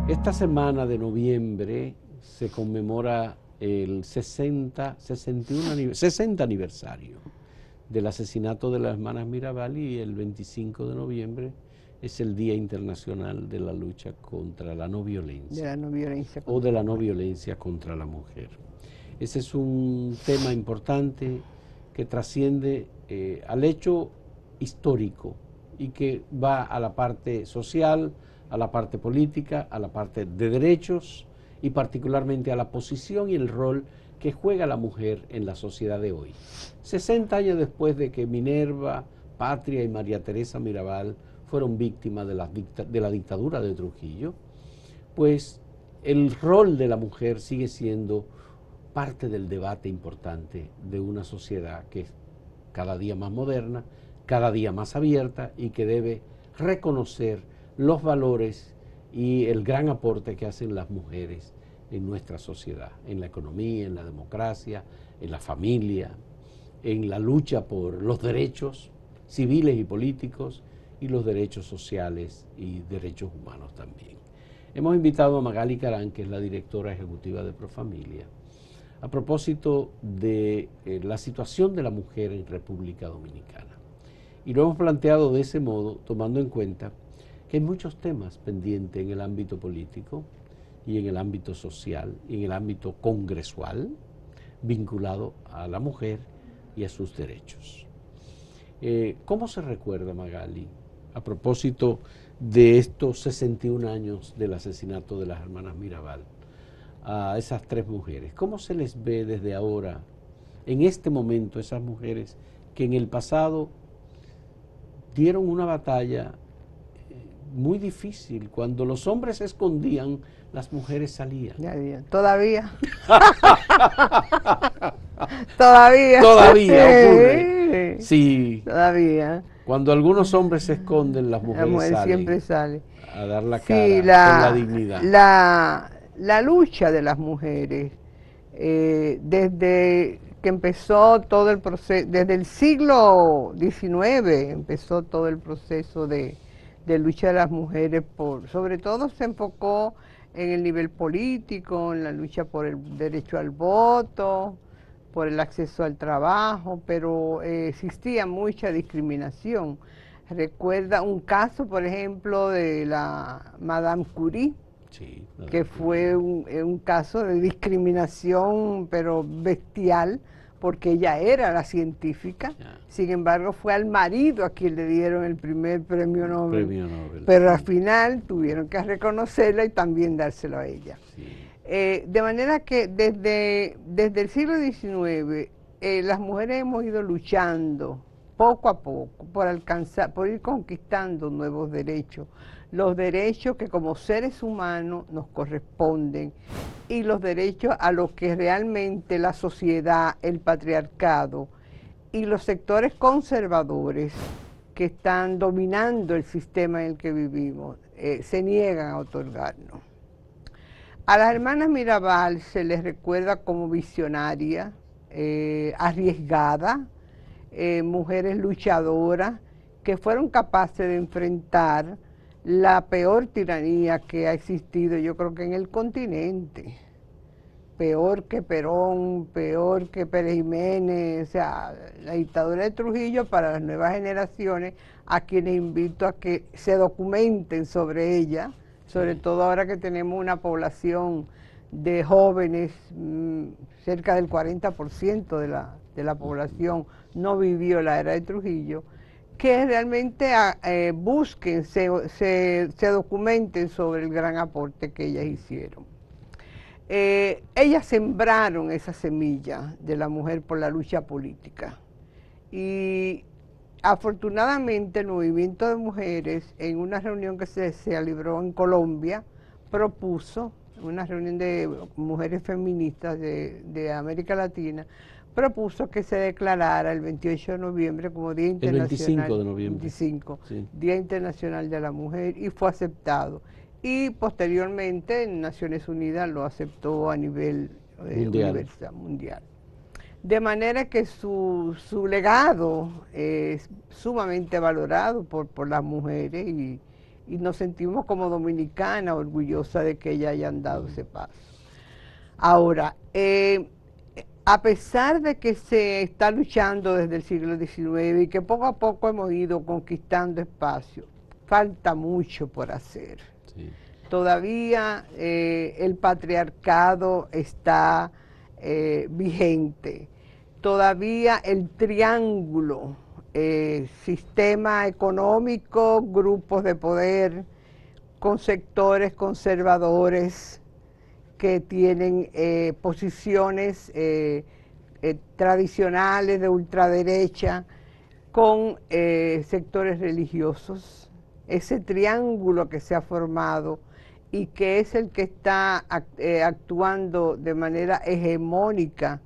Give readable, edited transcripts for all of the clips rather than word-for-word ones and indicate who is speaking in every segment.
Speaker 1: Esta semana de noviembre se conmemora el 60 aniversario del asesinato de las hermanas Mirabal, y el 25 de noviembre es el Día Internacional de la Lucha contra la No Violencia.
Speaker 2: De la no violencia.
Speaker 1: O de la no violencia contra la mujer. Ese es un tema importante que trasciende al hecho histórico y que va a la parte social, a la parte política, a la parte de derechos y particularmente a la posición y el rol que juega la mujer en la sociedad de hoy. 60 años después de que Minerva, Patria y María Teresa Mirabal fueron víctimas de la dictadura de Trujillo, pues el rol de la mujer sigue siendo parte del debate importante de una sociedad que es cada día más moderna, cada día más abierta y que debe reconocer los valores y el gran aporte que hacen las mujeres en nuestra sociedad, en la economía, en la democracia, en la familia, en la lucha por los derechos civiles y políticos y los derechos sociales y derechos humanos también. Hemos invitado a Magali Carán, que es la directora ejecutiva de Profamilia, a propósito de la situación de la mujer en República Dominicana. Y lo hemos planteado de ese modo, tomando en cuenta que hay muchos temas pendientes en el ámbito político y en el ámbito social y en el ámbito congresual vinculado a la mujer y a sus derechos. ¿Cómo se recuerda, Magali, a propósito de estos 61 años del asesinato de las hermanas Mirabal, a esas tres mujeres? ¿Cómo se les ve desde ahora, en este momento, esas mujeres que en el pasado dieron una batalla muy difícil? Cuando los hombres se escondían, las mujeres salían.
Speaker 2: Todavía. Todavía.
Speaker 1: Todavía ocurre. Sí.
Speaker 2: Todavía.
Speaker 1: Cuando algunos hombres se esconden, las mujeres salen.
Speaker 2: Siempre sale
Speaker 1: A dar la cara con la dignidad.
Speaker 2: La lucha de las mujeres, desde que empezó todo el proceso, desde el siglo XIX empezó todo el proceso de lucha de las mujeres, sobre todo se enfocó en el nivel político, en la lucha por el derecho al voto, por el acceso al trabajo, pero existía mucha discriminación. Recuerda un caso, por ejemplo, de la Madame Curie, sí, que fue un caso de discriminación, pero bestial, porque ella era la científica. Sin embargo, fue al marido a quien le dieron el primer premio Nobel. Pero al final tuvieron que reconocerla y también dárselo a ella. Sí. De manera que desde el siglo XIX, las mujeres hemos ido luchando poco a poco por ir conquistando nuevos derechos, los derechos que como seres humanos nos corresponden y los derechos a los que realmente la sociedad, el patriarcado y los sectores conservadores que están dominando el sistema en el que vivimos se niegan a otorgarnos. A las hermanas Mirabal se les recuerda como visionarias, arriesgadas, mujeres luchadoras que fueron capaces de enfrentar la peor tiranía que ha existido, yo creo que en el continente. Peor que Perón, peor que Pérez Jiménez, o sea, la dictadura de Trujillo para las nuevas generaciones, a quienes invito a que se documenten sobre ella, sobre todo ahora que tenemos una población de jóvenes, cerca del 40% de la población no vivió la era de Trujillo, que realmente busquen, se documenten sobre el gran aporte que ellas hicieron. Ellas sembraron esa semilla de la mujer por la lucha política y afortunadamente el movimiento de mujeres en una reunión que se libró en Colombia propuso, una reunión de mujeres feministas de América Latina, propuso que se declarara el 28 de noviembre como Día Internacional,
Speaker 1: el 25 de noviembre.
Speaker 2: 25, sí. Día Internacional de la Mujer, y fue aceptado. Y posteriormente en Naciones Unidas lo aceptó a nivel mundial. De manera que su legado es sumamente valorado por las mujeres y nos sentimos como dominicanas orgullosas de que ellas hayan dado ese paso. Ahora, a pesar de que se está luchando desde el siglo XIX y que poco a poco hemos ido conquistando espacio, falta mucho por hacer.
Speaker 1: Sí.
Speaker 2: Todavía el patriarcado está vigente. Todavía el triángulo, sistema económico, grupos de poder, con sectores conservadores que tienen posiciones tradicionales de ultraderecha, con sectores religiosos. Ese triángulo que se ha formado y que es el que está actuando de manera hegemónica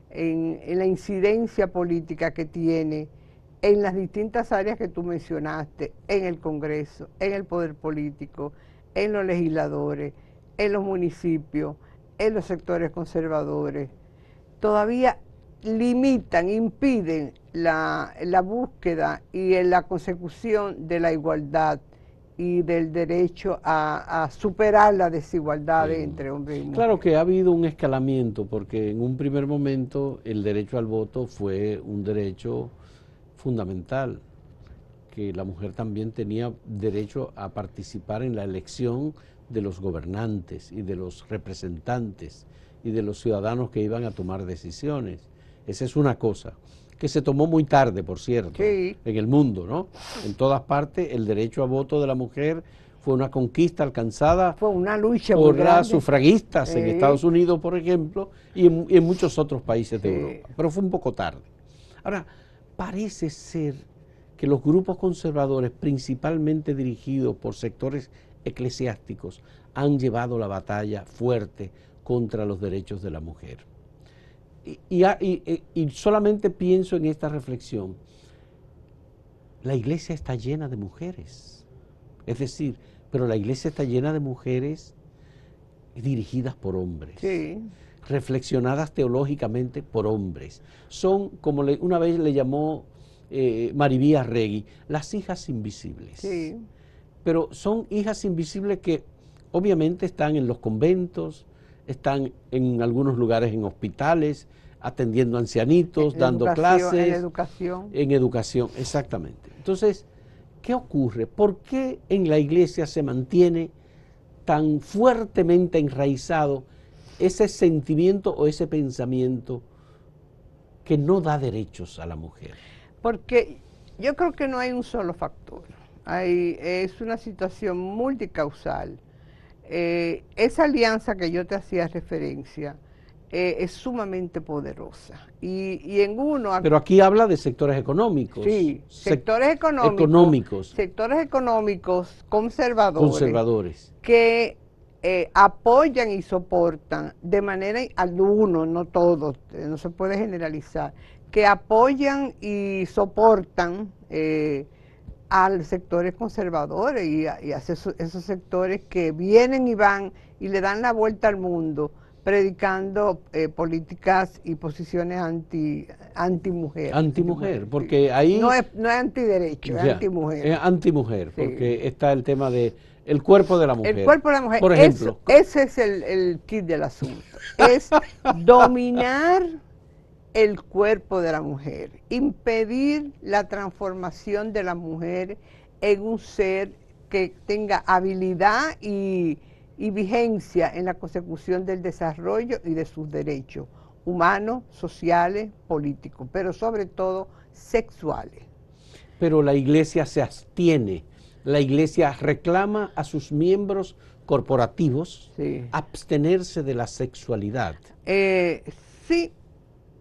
Speaker 2: en la incidencia política que tiene en las distintas áreas que tú mencionaste, en el Congreso, en el poder político, en los legisladores, en los municipios, en los sectores conservadores, todavía limitan, impiden la búsqueda y la consecución de la igualdad y del derecho a superar las desigualdades entre hombres y mujeres.
Speaker 1: Claro que ha habido un escalamiento, porque en un primer momento el derecho al voto fue un derecho fundamental, que la mujer también tenía derecho a participar en la elección de los gobernantes y de los representantes y de los ciudadanos que iban a tomar decisiones. Esa es una cosa, que se tomó muy tarde, por cierto,
Speaker 2: sí,
Speaker 1: en el mundo, ¿no? En todas partes el derecho a voto de la mujer fue una conquista alcanzada,
Speaker 2: fue una lucha
Speaker 1: por
Speaker 2: muy
Speaker 1: las
Speaker 2: grande.
Speaker 1: sufragistas en Estados Unidos, por ejemplo, y en muchos otros países de Europa, pero fue un poco tarde. Ahora, parece ser que los grupos conservadores, principalmente dirigidos por sectores eclesiásticos, han llevado la batalla fuerte contra los derechos de la mujer. Y solamente pienso en esta reflexión: la iglesia está llena de mujeres, es decir, pero la iglesia está llena de mujeres dirigidas por hombres,
Speaker 2: sí,
Speaker 1: reflexionadas teológicamente por hombres. Son, como una vez le llamó Maribí Arregui, las hijas invisibles.
Speaker 2: sí.
Speaker 1: Pero son hijas invisibles que obviamente están en los conventos, están en algunos lugares en hospitales, atendiendo ancianitos, dando clases.
Speaker 2: En educación.
Speaker 1: En educación, exactamente. Entonces, ¿qué ocurre? ¿Por qué en la iglesia se mantiene tan fuertemente enraizado ese sentimiento o ese pensamiento que no da derechos a la mujer?
Speaker 2: Porque yo creo que no hay un solo factor. Es una situación multicausal. Esa alianza que yo te hacía referencia es sumamente poderosa. Y en uno...
Speaker 1: Pero aquí habla de sectores económicos.
Speaker 2: Sí, sectores económicos. Sectores económicos conservadores. Que apoyan y soportan de manera, algunos, no todos, no se puede generalizar, que apoyan y soportan a los sectores conservadores y a esos sectores que vienen y van y le dan la vuelta al mundo predicando políticas y posiciones anti-mujer.
Speaker 1: Anti-mujer, porque ahí...
Speaker 2: No es antiderecho, es anti-mujer.
Speaker 1: Es anti-mujer,
Speaker 2: Sí.
Speaker 1: porque está el tema de el cuerpo de la mujer.
Speaker 2: El cuerpo de la mujer,
Speaker 1: por ejemplo.
Speaker 2: ese es el kit del asunto, es dominar el cuerpo de la mujer, impedir la transformación de la mujer en un ser que tenga habilidad y vigencia en la consecución del desarrollo y de sus derechos humanos, sociales, políticos, pero sobre todo sexuales.
Speaker 1: Pero la iglesia se abstiene, la iglesia reclama a sus miembros corporativos abstenerse de la sexualidad.
Speaker 2: Sí,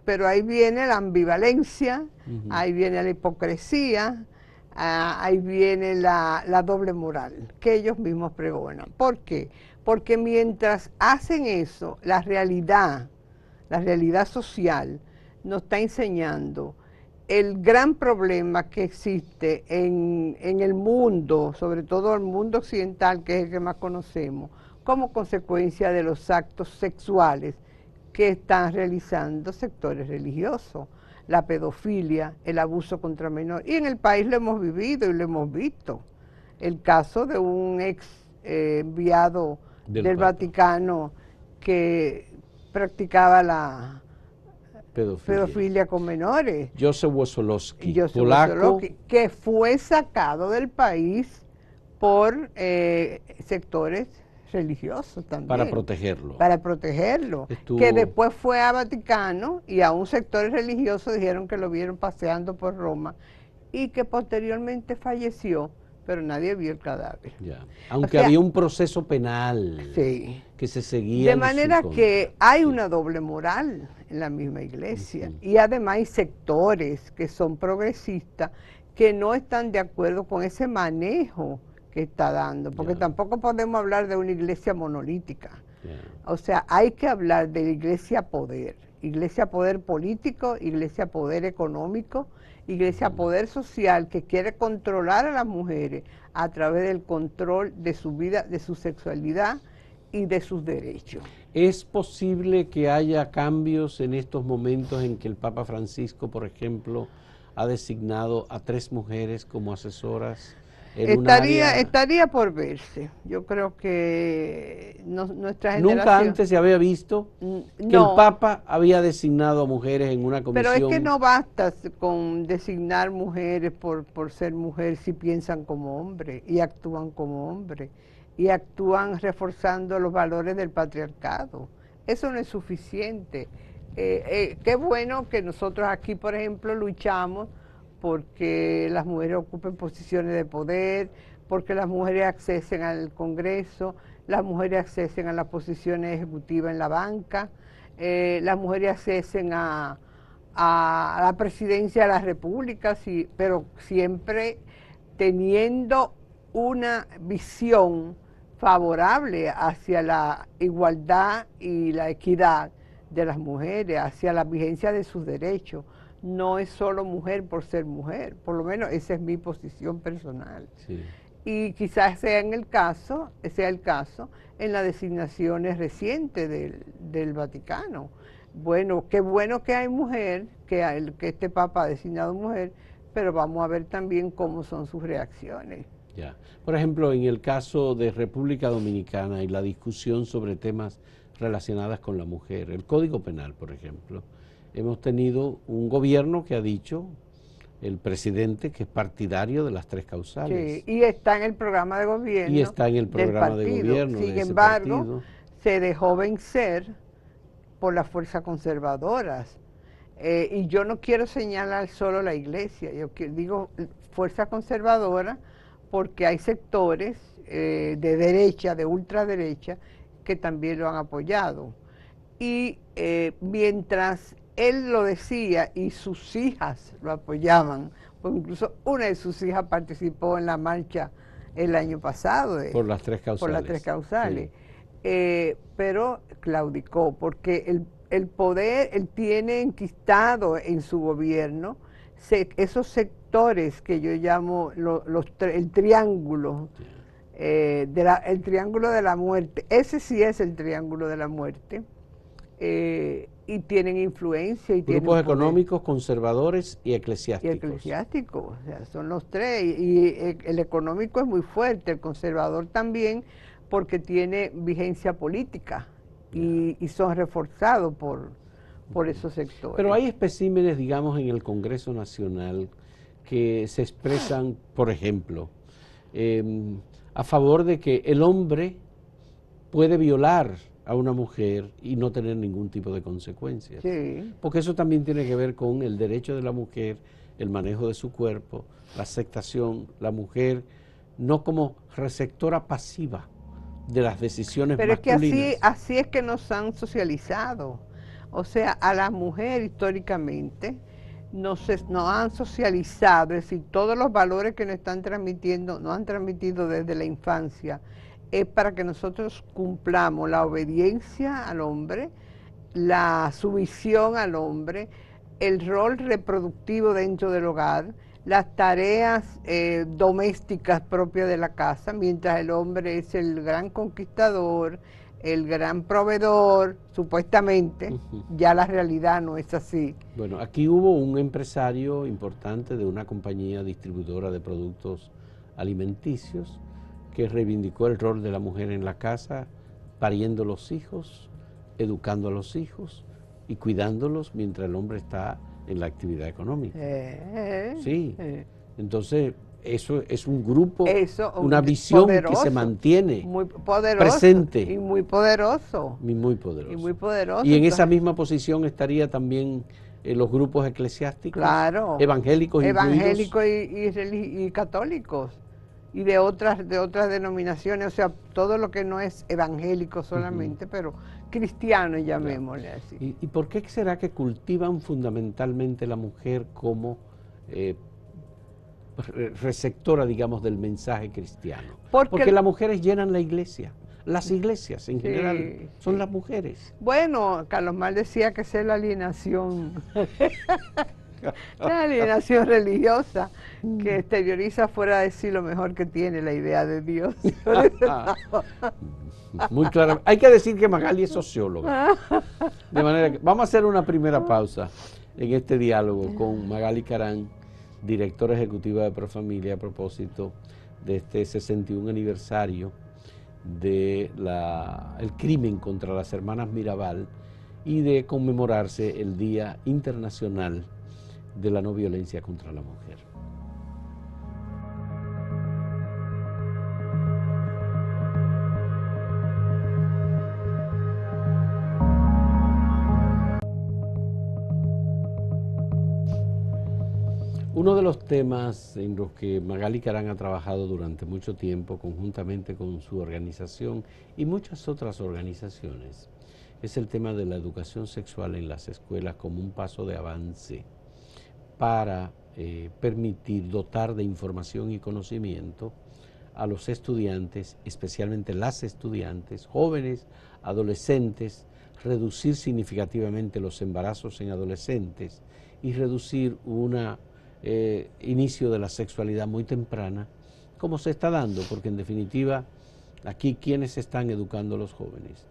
Speaker 2: pero ahí viene la ambivalencia, ahí viene la hipocresía, ahí viene la doble moral que ellos mismos pregonan. ¿Por qué? Porque mientras hacen eso, la realidad social nos está enseñando el gran problema que existe en el mundo, sobre todo el mundo occidental, que es el que más conocemos, como consecuencia de los actos sexuales que están realizando sectores religiosos, la pedofilia, el abuso contra menores. Y en el país lo hemos vivido y lo hemos visto. el caso de un ex enviado del
Speaker 1: Papa.
Speaker 2: Vaticano que practicaba la pedofilia con menores.
Speaker 1: Joseph Wosolowski,
Speaker 2: Joseph
Speaker 1: polaco,
Speaker 2: Wosolowski, que fue sacado del país por sectores religiosos también.
Speaker 1: para protegerlo.
Speaker 2: Para protegerlo.
Speaker 1: Estuvo...
Speaker 2: Que después fue a Vaticano y a un sector religioso dijeron que lo vieron paseando por Roma y que posteriormente falleció, pero nadie vio el cadáver.
Speaker 1: Ya. Aunque
Speaker 2: o sea,
Speaker 1: había un proceso penal
Speaker 2: sí,
Speaker 1: que se seguía.
Speaker 2: De manera que hay una doble moral en la misma iglesia. Y además hay sectores que son progresistas que no están de acuerdo con ese manejo que está dando, porque tampoco podemos hablar de una iglesia monolítica. O sea, hay que hablar de la iglesia poder político, iglesia poder económico, iglesia poder social, que quiere controlar a las mujeres a través del control de su vida, de su sexualidad y de sus derechos.
Speaker 1: ¿Es posible que haya cambios en estos momentos en que el Papa Francisco, por ejemplo, ha designado a 3 mujeres como asesoras?
Speaker 2: Estaría por verse. Yo creo que nuestra generación...
Speaker 1: ¿Nunca antes se había visto que el Papa había designado a mujeres en una comisión?
Speaker 2: Pero es que no basta con designar mujeres por ser mujer si piensan como hombres y actúan como hombres y actúan reforzando los valores del patriarcado. Eso no es suficiente. Qué bueno que nosotros aquí, por ejemplo, luchamos porque las mujeres ocupen posiciones de poder, porque las mujeres accesen al Congreso, las mujeres accesen a las posiciones ejecutivas en la banca, las mujeres accesen a la presidencia de la República, sí, pero siempre teniendo una visión favorable hacia la igualdad y la equidad de las mujeres, hacia la vigencia de sus derechos. No es solo mujer por ser mujer, por lo menos esa es mi posición personal.
Speaker 1: Sí.
Speaker 2: Y quizás sea el caso en las designaciones recientes del Vaticano. Bueno, qué bueno que hay mujer, que este Papa ha designado mujer, pero vamos a ver también cómo son sus reacciones.
Speaker 1: Ya. Por ejemplo, en el caso de República Dominicana y la discusión sobre temas relacionados con la mujer, el Código Penal, por ejemplo, hemos tenido un gobierno que ha dicho, el presidente, que es partidario de las 3 causales.
Speaker 2: Sí, y está en el programa de gobierno.
Speaker 1: Y está en el programa de gobierno.
Speaker 2: Sin embargo, se dejó vencer por las fuerzas conservadoras. Y yo no quiero señalar solo la iglesia, yo digo fuerza conservadora porque hay sectores de derecha, de ultraderecha, que también lo han apoyado. Y mientras él lo decía y sus hijas lo apoyaban, pues incluso una de sus hijas participó en la marcha el año pasado.
Speaker 1: Por las 3 causales.
Speaker 2: Por las 3 causales.
Speaker 1: Sí.
Speaker 2: Pero claudicó, porque el poder, él tiene enquistado en su gobierno esos sectores que yo llamo el triángulo, el triángulo de la muerte. Ese sí es el triángulo de la muerte. Y tienen influencia. Y
Speaker 1: grupos económicos, conservadores y eclesiásticos.
Speaker 2: Y eclesiásticos, o sea, son los 3. Y el económico es muy fuerte, el conservador también, porque tiene vigencia política y son reforzados por esos sectores.
Speaker 1: Pero hay especímenes, digamos, en el Congreso Nacional que se expresan, por ejemplo, a favor de que el hombre puede violar a una mujer y no tener ningún tipo de consecuencias.
Speaker 2: Sí.
Speaker 1: Porque eso también tiene que ver con el derecho de la mujer, el manejo de su cuerpo, la aceptación, la mujer no como receptora pasiva de las decisiones masculinas.
Speaker 2: Pero es que así es que nos han socializado. O sea, a la mujer históricamente nos han socializado, es decir, todos los valores que nos están transmitiendo, nos han transmitido desde la infancia, es para que nosotros cumplamos la obediencia al hombre, la sumisión al hombre, el rol reproductivo dentro del hogar, las tareas domésticas propias de la casa, mientras el hombre es el gran conquistador, el gran proveedor, supuestamente. Ya la realidad no es así.
Speaker 1: Bueno, aquí hubo un empresario importante de una compañía distribuidora de productos alimenticios, que reivindicó el rol de la mujer en la casa, pariendo los hijos, educando a los hijos y cuidándolos mientras el hombre está en la actividad económica. Sí, entonces eso es un grupo, una visión
Speaker 2: poderoso,
Speaker 1: que se mantiene
Speaker 2: muy poderoso,
Speaker 1: presente.
Speaker 2: Y muy poderoso.
Speaker 1: Muy poderoso.
Speaker 2: Y muy poderoso.
Speaker 1: Y en esa misma posición estaría también los grupos eclesiásticos,
Speaker 2: claro,
Speaker 1: evangélicos
Speaker 2: y católicos, y de otras denominaciones, o sea, todo lo que no es evangélico solamente, pero cristiano, llamémosle así.
Speaker 1: ¿Y por qué será que cultivan fundamentalmente la mujer como receptora, digamos, del mensaje cristiano? Porque las mujeres llenan la iglesia. Las iglesias en general son las mujeres.
Speaker 2: Bueno, Carlos Marx decía que esa es la alienación, la alienación religiosa, que exterioriza fuera de sí lo mejor que tiene la idea de Dios.
Speaker 1: Muy claro. Hay que decir que Magali es socióloga. De manera que vamos a hacer una primera pausa en este diálogo con Magali Carán, directora ejecutiva de Profamilia, a propósito de este 61 aniversario del crimen contra las hermanas Mirabal y de conmemorarse el Día Internacional de la No Violencia contra la Mujer. Uno de los temas en los que Magali Carán ha trabajado durante mucho tiempo, conjuntamente con su organización y muchas otras organizaciones, es el tema de la educación sexual en las escuelas como un paso de avance para permitir dotar de información y conocimiento a los estudiantes, especialmente las estudiantes, jóvenes, adolescentes, reducir significativamente los embarazos en adolescentes y reducir inicio de la sexualidad muy temprana, como se está dando, porque en definitiva, aquí, ¿quiénes están educando a los jóvenes?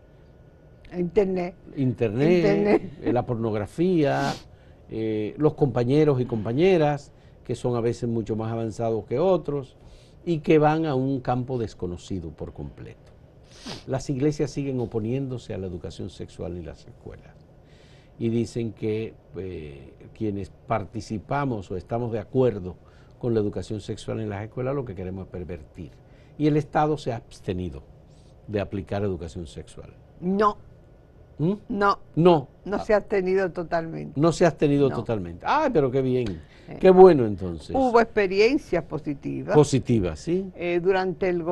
Speaker 1: Internet, la pornografía, los compañeros y compañeras, que son a veces mucho más avanzados que otros, y que van a un campo desconocido por completo. Las iglesias siguen oponiéndose a la educación sexual en las escuelas. Y dicen que quienes participamos o estamos de acuerdo con la educación sexual en las escuelas lo que queremos es pervertir. Y el Estado se ha abstenido de aplicar educación sexual.
Speaker 2: No. No se ha abstenido totalmente.
Speaker 1: No se ha abstenido totalmente. Ah, pero qué bien. Qué bueno entonces.
Speaker 2: Hubo experiencias positivas.
Speaker 1: Positivas, sí.
Speaker 2: Durante el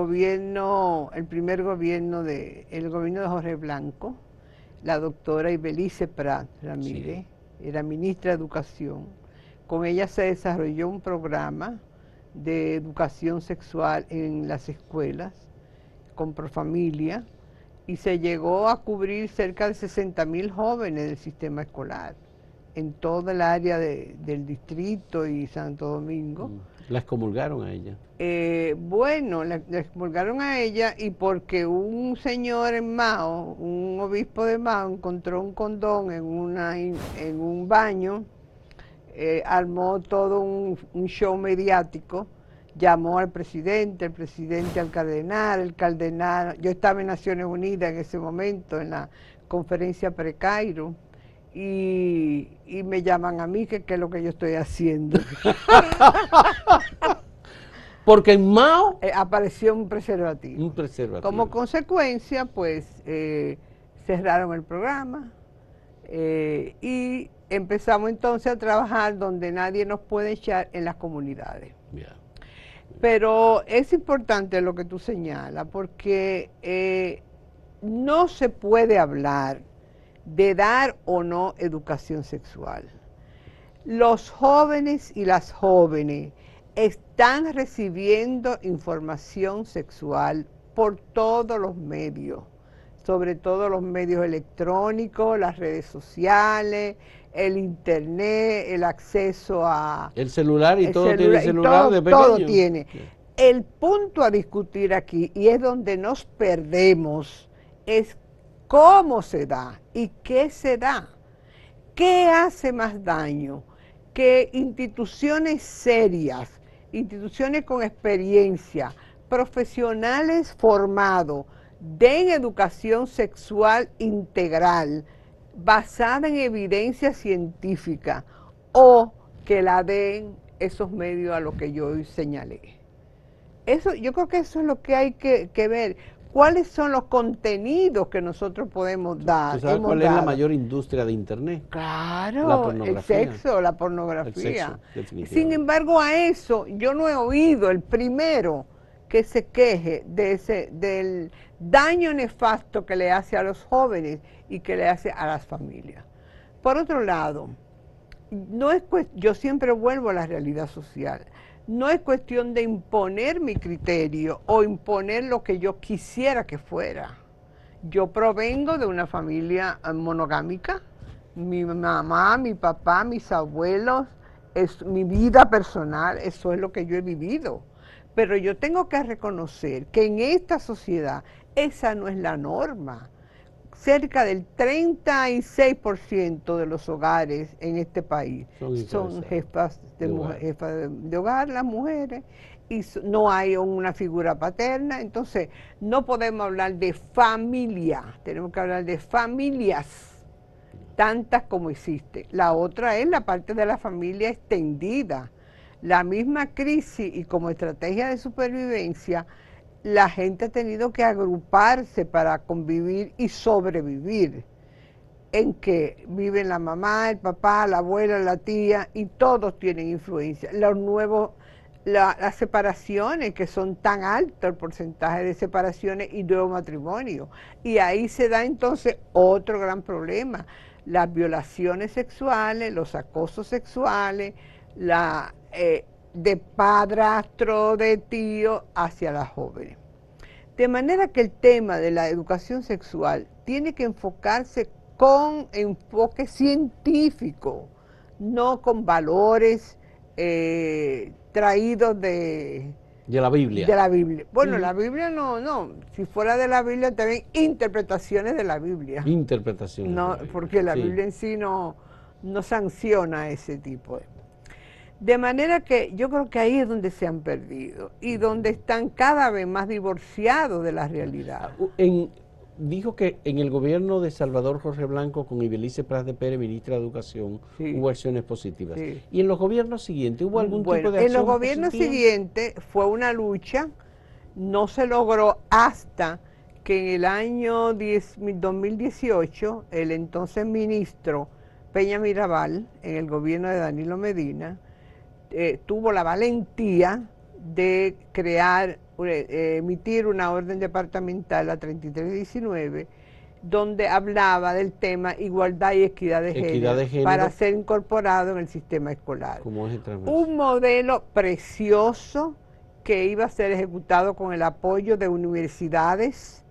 Speaker 2: primer gobierno de Jorge Blanco, la doctora Ibelice Prat Ramírez, era ministra de Educación. Con ella se desarrolló un programa de educación sexual en las escuelas, con Profamilia, y se llegó a cubrir cerca de 60.000 jóvenes del sistema escolar, en toda el área del distrito y Santo Domingo.
Speaker 1: ¿La excomulgaron a ella?
Speaker 2: Bueno, la excomulgaron a ella y porque un señor en Mao, un obispo de Mao, encontró un condón en un baño, armó todo un show mediático, llamó al presidente, el presidente al cardenal, el cardenal, yo estaba en Naciones Unidas en ese momento, en la conferencia pre-Cairo, y me llaman a mí que qué es lo que yo estoy haciendo.
Speaker 1: Porque en Mao
Speaker 2: apareció un preservativo.
Speaker 1: Un preservativo.
Speaker 2: Como consecuencia, pues, cerraron el programa y empezamos entonces a trabajar donde nadie nos puede echar, en las comunidades.
Speaker 1: Yeah.
Speaker 2: Pero es importante lo que tú señalas, porque no se puede hablar de dar o no educación sexual. Los jóvenes y las jóvenes están recibiendo información sexual por todos los medios, sobre todo los medios electrónicos, las redes sociales, el internet, el acceso a...
Speaker 1: El celular y todo tiene celular de pequeño.
Speaker 2: Todo tiene. El punto a discutir aquí, y es donde nos perdemos, es cómo se da y qué se da. ¿Qué hace más daño? Que instituciones serias, instituciones con experiencia, profesionales formados, den educación sexual integral basada en evidencia científica o que la den esos medios a los que yo hoy señalé. Eso, yo creo que eso es lo que hay que ver. ¿Cuáles son los contenidos que nosotros podemos dar?
Speaker 1: ¿Tú sabes cuál es la mayor industria de Internet?
Speaker 2: Claro,
Speaker 1: La pornografía.
Speaker 2: el sexo, la pornografía.
Speaker 1: El sexo, definitivamente.
Speaker 2: Sin embargo, a eso yo no he oído el primero que se queje del daño nefasto que le hace a los jóvenes y que le hace a las familias. Por otro lado, yo siempre vuelvo a la realidad social. No es cuestión de imponer mi criterio o imponer lo que yo quisiera que fuera. Yo provengo de una familia monogámica. Mi mamá, mi papá, mis abuelos, mi vida personal, eso es lo que yo he vivido. Pero yo tengo que reconocer que en esta sociedad esa no es la norma. Cerca del 36% de los hogares en este país son jefas de hogar, las mujeres, y no hay una figura paterna. Entonces no podemos hablar de familia, tenemos que hablar de familias, tantas como existe. La otra es la parte de la familia extendida. La misma crisis y como estrategia de supervivencia, la gente ha tenido que agruparse para convivir y sobrevivir, en que viven la mamá, el papá, la abuela, la tía, y todos tienen influencia. Las separaciones, que son tan alto el porcentaje de separaciones y nuevos matrimonios, y ahí se da entonces otro gran problema, las violaciones sexuales, los acosos sexuales, de padrastro, de tío hacia las jóvenes. De manera que el tema de la educación sexual tiene que enfocarse con enfoque científico, no con valores traídos de
Speaker 1: la Biblia.
Speaker 2: De la Biblia. Bueno, la Biblia no. Si fuera de la Biblia, también interpretaciones de la Biblia.
Speaker 1: Interpretaciones.
Speaker 2: No, porque la Biblia en sí no sanciona ese tipo de manera que yo creo que ahí es donde se han perdido y donde están cada vez más divorciados de la realidad.
Speaker 1: Dijo que en el gobierno de Salvador Jorge Blanco con Ibelice Pras de Pérez, ministra de Educación, hubo acciones positivas. Sí. ¿Y en los gobiernos siguientes hubo algún tipo de acción positiva?
Speaker 2: En los gobiernos siguientes fue una lucha, no se logró hasta que en el año 2018 el entonces ministro Peña Mirabal, en el gobierno de Danilo Medina, tuvo la valentía de emitir una orden departamental, la 3319, donde hablaba del tema igualdad y equidad de género para ser incorporado en el sistema escolar. Un modelo precioso que iba a ser ejecutado con el apoyo de universidades,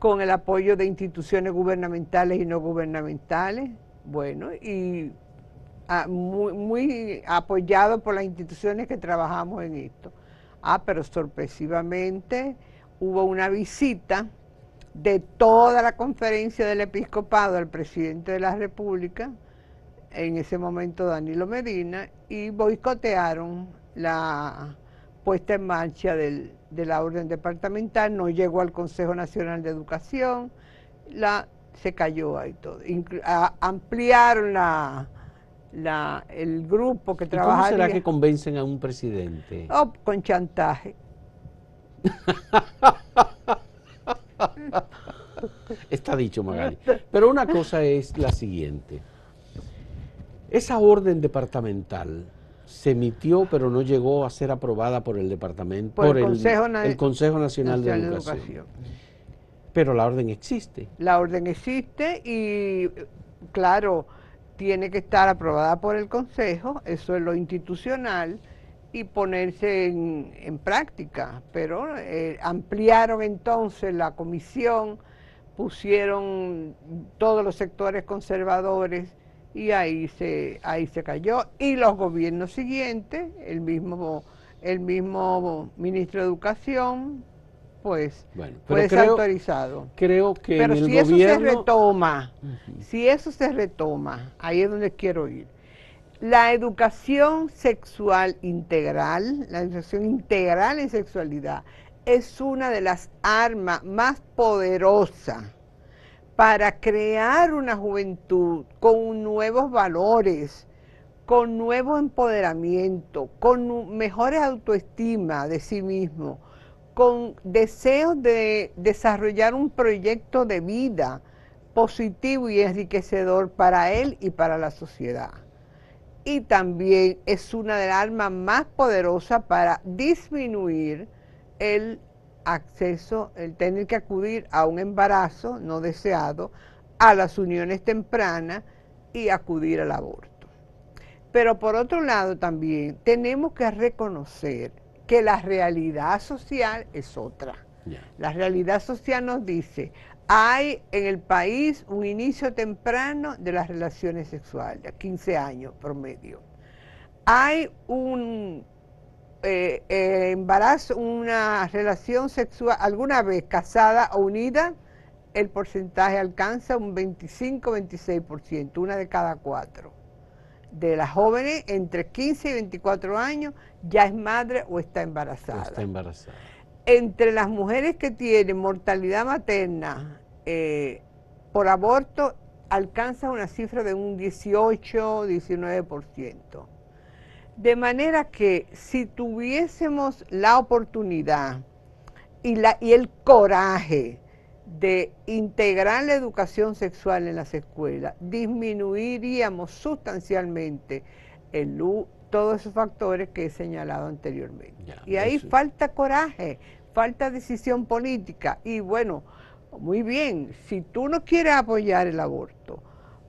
Speaker 2: con el apoyo de instituciones gubernamentales y no gubernamentales, bueno, y muy apoyado por las instituciones que trabajamos en esto. Pero sorpresivamente hubo una visita de toda la conferencia del episcopado al presidente de la República, en ese momento Danilo Medina, y boicotearon la puesta en marcha de la orden departamental, no llegó al Consejo Nacional de Educación, se cayó ahí todo. Ampliaron el grupo que trabajaría.
Speaker 1: ¿Cómo será que convencen a un presidente?
Speaker 2: Con chantaje.
Speaker 1: Está dicho, Magali. Pero una cosa es la siguiente. Esa orden departamental se emitió, pero no llegó a ser aprobada por el departamento, por el Consejo Nacional de Educación. Pero la orden existe.
Speaker 2: La orden existe y, claro, tiene que estar aprobada por el Consejo, eso es lo institucional, y ponerse en práctica. Pero ampliaron entonces la comisión, pusieron todos los sectores conservadores y ahí se cayó. Y los gobiernos siguientes, el mismo ministro de Educación, pues fue desautorizado.
Speaker 1: Creo que
Speaker 2: pero
Speaker 1: en el
Speaker 2: si
Speaker 1: gobierno...
Speaker 2: eso se retoma, si eso se retoma, ahí es donde quiero ir. La educación sexual integral, la educación integral en sexualidad, es una de las armas más poderosas para crear una juventud con nuevos valores, con nuevo empoderamiento, con mejores autoestima de sí mismo, con deseos de desarrollar un proyecto de vida positivo y enriquecedor para él y para la sociedad. Y también es una de las armas más poderosas para disminuir el acceso, el tener que acudir a un embarazo no deseado, a las uniones tempranas y acudir al aborto. Pero por otro lado también tenemos que reconocer que la realidad social es otra. La realidad social nos dice, hay en el país un inicio temprano de las relaciones sexuales, 15 años promedio. Hay un embarazo, una relación sexual, alguna vez casada o unida, el porcentaje alcanza un 25-26%, una de cada 4. De las jóvenes entre 15 y 24 años ya es madre o está embarazada.
Speaker 1: Está embarazada.
Speaker 2: Entre las mujeres que tienen mortalidad materna por aborto, alcanza una cifra de un 18-19%. De manera que si tuviésemos la oportunidad y el coraje de integrar la educación sexual en las escuelas, disminuiríamos sustancialmente todos esos factores que he señalado anteriormente. Y ahí falta coraje, falta decisión política. Y bueno, muy bien, si tú no quieres apoyar el aborto,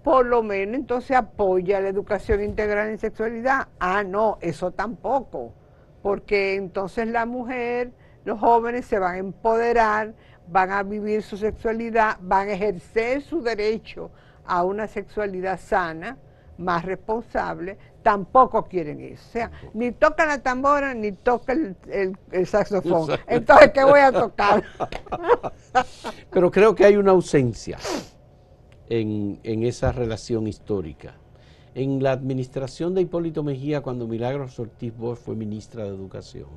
Speaker 2: por lo menos entonces apoya la educación integral en sexualidad. Ah, no, eso tampoco, porque entonces la mujer, los jóvenes se van a empoderar, van a vivir su sexualidad, van a ejercer su derecho a una sexualidad sana, más responsable. Tampoco quieren eso. O sea, ni tocan la tambora, ni tocan el saxofón. Entonces, ¿qué voy a tocar?
Speaker 1: Pero creo que hay una ausencia en esa relación histórica. En la administración de Hipólito Mejía, cuando Milagros Ortiz Bosch fue ministra de Educación,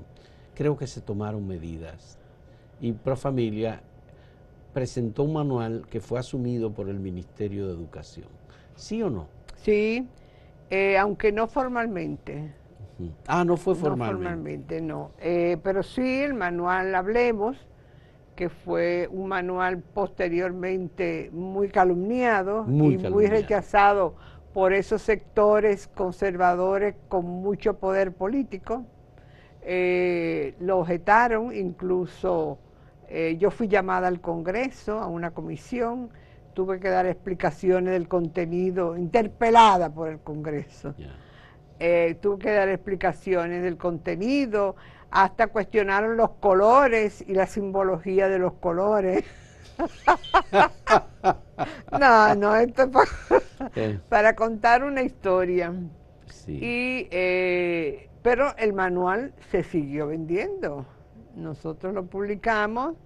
Speaker 1: creo que se tomaron medidas. Y Profamilia presentó un manual que fue asumido por el Ministerio de Educación. ¿Sí o no?
Speaker 2: Sí, aunque no formalmente.
Speaker 1: Ah, no fue formalmente.
Speaker 2: No formalmente, no. Pero sí el manual Hablemos, que fue un manual posteriormente muy calumniado muy rechazado por esos sectores conservadores con mucho poder político. Lo objetaron, incluso yo fui llamada al Congreso, a una comisión, tuve que dar explicaciones del contenido, interpelada por el Congreso. Tuve que dar explicaciones del contenido, hasta cuestionaron los colores y la simbología de los colores. No, esto es para contar una historia. Sí. Pero el manual se siguió vendiendo. Nosotros lo publicamos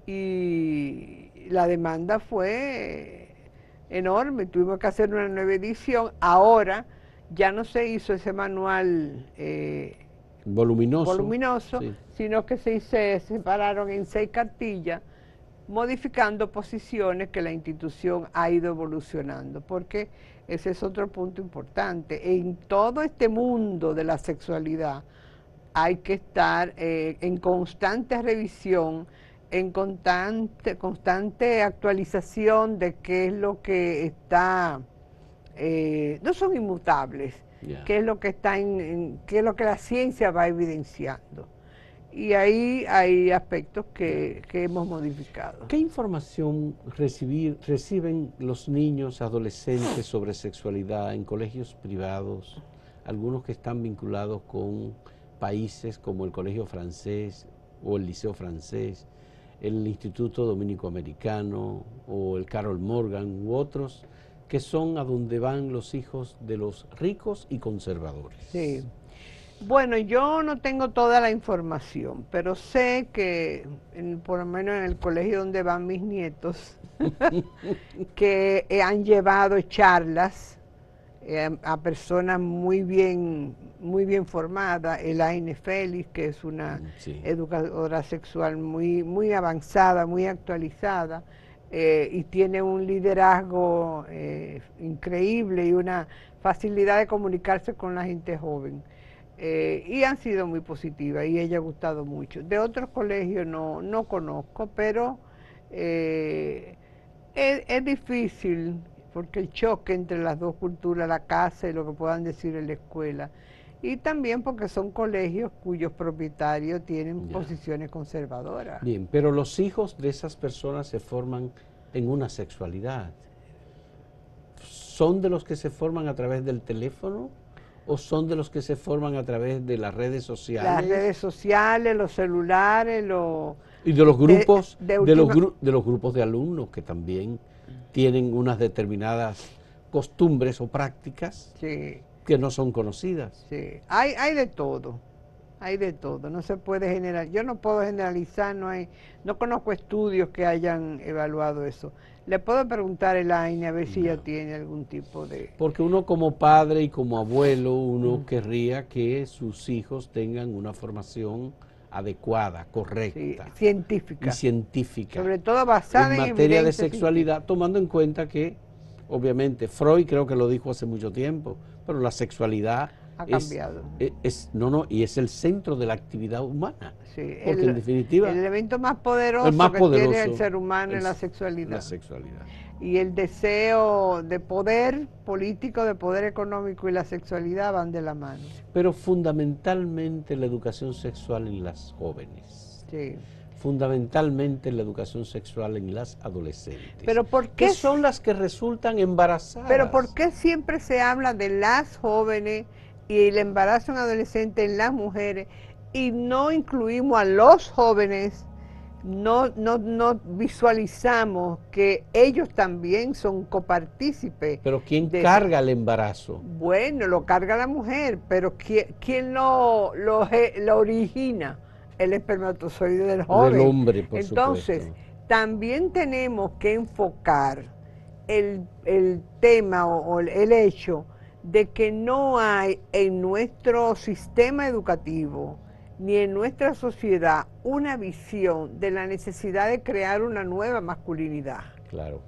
Speaker 2: y la demanda fue enorme. Tuvimos que hacer una nueva edición. Ahora ya no se hizo ese manual voluminoso, sí, sino que se separaron en 6 cartillas, modificando posiciones que la institución ha ido evolucionando, porque ese es otro punto importante. En todo este mundo de la sexualidad hay que estar en constante revisión, en constante actualización de qué es lo que está, no son inmutables, qué es lo que está qué es lo que la ciencia va evidenciando. Y ahí hay aspectos que hemos modificado.
Speaker 1: ¿Qué información reciben los niños, adolescentes sobre sexualidad en colegios privados, algunos que están vinculados con países como el Colegio Francés o el Liceo Francés, el Instituto Dominico Americano o el Carol Morgan u otros, que son a donde van los hijos de los ricos y conservadores?
Speaker 2: Sí. Bueno, yo no tengo toda la información, pero sé que, por lo menos en el colegio donde van mis nietos, que han llevado charlas a personas muy bien formadas. Elaine Félix, que es una educadora sexual muy avanzada, muy actualizada, y tiene un liderazgo increíble y una facilidad de comunicarse con la gente joven. Y han sido muy positivas y ella ha gustado mucho. De otros colegios no conozco, pero es difícil porque el choque entre las dos culturas, la casa y lo que puedan decir en la escuela, y también porque son colegios cuyos propietarios tienen posiciones conservadoras.
Speaker 1: Bien, pero los hijos de esas personas se forman en una sexualidad. ¿Son de los que se forman a través del teléfono o son de los que se forman a través de las redes sociales?
Speaker 2: Las redes sociales, los celulares,
Speaker 1: y de los grupos, de los grupos de alumnos que también tienen unas determinadas costumbres o prácticas que no son conocidas.
Speaker 2: Sí, hay de todo, no se puede generalizar. Yo no puedo generalizar, no conozco estudios que hayan evaluado eso. Le puedo preguntar a Elaine a ver si ella tiene algún tipo de...
Speaker 1: Porque uno como padre y como abuelo, uno querría que sus hijos tengan una formación adecuada, correcta,
Speaker 2: científica.
Speaker 1: Y científica.
Speaker 2: Sobre todo basada en
Speaker 1: materia de sexualidad, tomando en cuenta que, obviamente, Freud creo que lo dijo hace mucho tiempo, pero la sexualidad
Speaker 2: ha cambiado.
Speaker 1: Y es el centro de la actividad humana.
Speaker 2: Sí,
Speaker 1: porque en definitiva...
Speaker 2: El elemento más poderoso tiene el ser humano es la sexualidad.
Speaker 1: La sexualidad.
Speaker 2: Y el deseo de poder político, de poder económico y la sexualidad van de la mano.
Speaker 1: Pero fundamentalmente la educación sexual en las jóvenes.
Speaker 2: Sí.
Speaker 1: Fundamentalmente la educación sexual en las adolescentes.
Speaker 2: ¿Pero por qué?
Speaker 1: Que son las que resultan embarazadas.
Speaker 2: ¿Pero por qué siempre se habla de las jóvenes y el embarazo en adolescentes en las mujeres y no incluimos a los jóvenes? No visualizamos que ellos también son copartícipes.
Speaker 1: ¿Pero quién carga el embarazo?
Speaker 2: Bueno, lo carga la mujer, pero ¿quién lo origina? El espermatozoide del joven.
Speaker 1: Del hombre, por
Speaker 2: Entonces,
Speaker 1: supuesto.
Speaker 2: También tenemos que enfocar el tema o el hecho de que no hay en nuestro sistema educativo ni en nuestra sociedad una visión de la necesidad de crear una nueva masculinidad.
Speaker 1: Claro.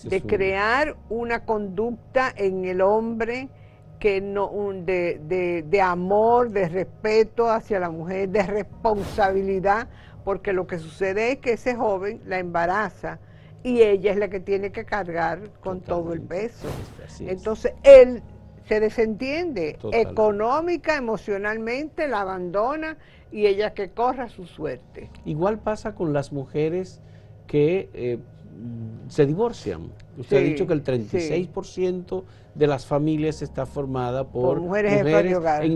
Speaker 2: De crear una conducta en el hombre que de amor, de respeto hacia la mujer, de responsabilidad, porque lo que sucede es que ese joven la embaraza y ella es la que tiene que cargar con todo el peso. Entonces él se desentiende económica, emocionalmente, la abandona y ella que corra su suerte.
Speaker 1: Igual pasa con las mujeres que se divorcian. Usted ha dicho que el 36% de las familias está formada por mujeres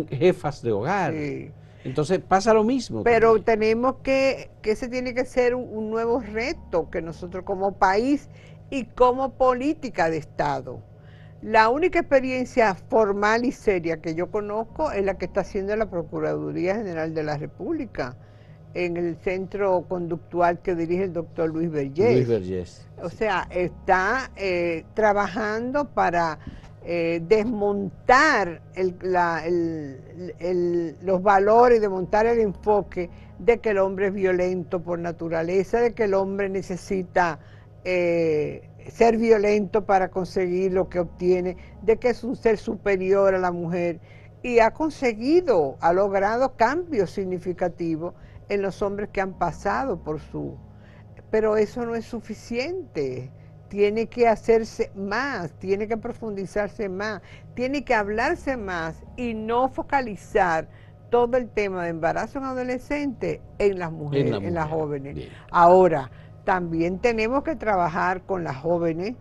Speaker 1: jefas de hogar.
Speaker 2: Sí.
Speaker 1: Entonces pasa lo mismo.
Speaker 2: Pero también tenemos que ese tiene que ser un nuevo reto que nosotros como país y como política de Estado. La única experiencia formal y seria que yo conozco es la que está haciendo la Procuraduría General de la República en el centro conductual que dirige el doctor Luis Vergés.
Speaker 1: Luis Vergés.
Speaker 2: O sea, está trabajando para desmontar los valores, desmontar el enfoque de que el hombre es violento por naturaleza, de que el hombre necesita ser violento para conseguir lo que obtiene, de que es un ser superior a la mujer, y ha logrado cambios significativos en los hombres que han pasado por pero eso no es suficiente. Tiene que hacerse más, tiene que profundizarse más, tiene que hablarse más y no focalizar todo el tema de embarazo en adolescentes en las mujeres, en las jóvenes. Bien. Ahora, también tenemos que trabajar con las jóvenes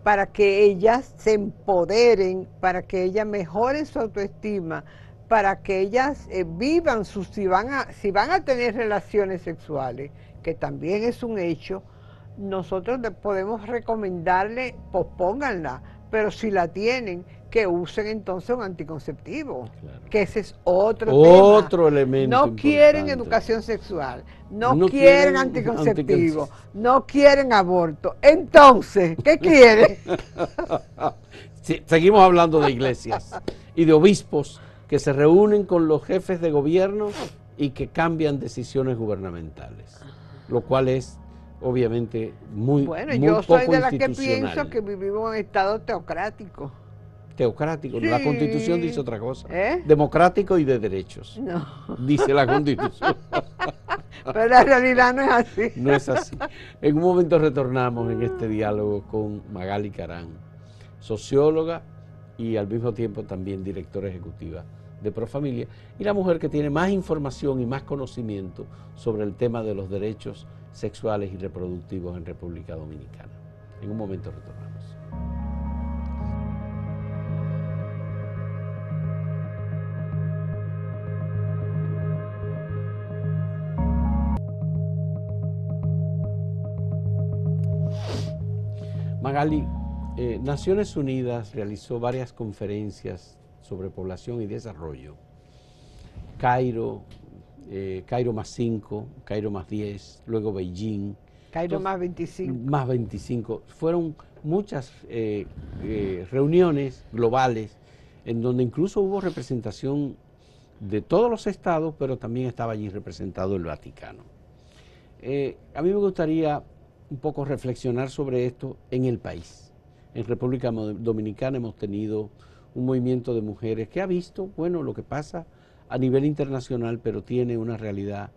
Speaker 2: para que ellas se empoderen, para que ellas mejoren su autoestima, para que ellas vivan si van a tener relaciones sexuales, que también es un hecho. Nosotros podemos recomendarle, pospónganla, pero si la tienen, que usen entonces un anticonceptivo, claro. Que ese es otro
Speaker 1: elemento
Speaker 2: no
Speaker 1: importante.
Speaker 2: Quieren educación sexual, no quieren anticonceptivo, no quieren aborto. Entonces, ¿qué quieren?
Speaker 1: Sí, seguimos hablando de iglesias y de obispos que se reúnen con los jefes de gobierno y que cambian decisiones gubernamentales, lo cual es obviamente muy
Speaker 2: Bueno,
Speaker 1: muy
Speaker 2: yo soy
Speaker 1: poco
Speaker 2: de las que pienso
Speaker 1: institucional,
Speaker 2: que vivimos en un estado teocrático.
Speaker 1: teocrático. La Constitución dice
Speaker 2: Sí.
Speaker 1: otra cosa,
Speaker 2: ¿Eh?
Speaker 1: democrático y de derechos,
Speaker 2: No.
Speaker 1: dice la Constitución.
Speaker 2: Pero la realidad no es así.
Speaker 1: No es así. En un momento retornamos en este diálogo con Magali Carán, socióloga y al mismo tiempo también directora ejecutiva de Profamilia, y la mujer que tiene más información y más conocimiento sobre el tema de los derechos sexuales y reproductivos en República Dominicana. En un momento retornamos. Magali, Naciones Unidas realizó varias conferencias sobre población y desarrollo. Cairo, Cairo +5, Cairo +10, luego Beijing.
Speaker 2: Cairo más 25.
Speaker 1: Más 25. Fueron muchas reuniones globales en donde incluso hubo representación de todos los estados, pero también estaba allí representado el Vaticano. A mí me gustaría un poco reflexionar sobre esto en el país. En República Dominicana hemos tenido un movimiento de mujeres que ha visto, bueno, lo que pasa a nivel internacional, pero tiene una realidad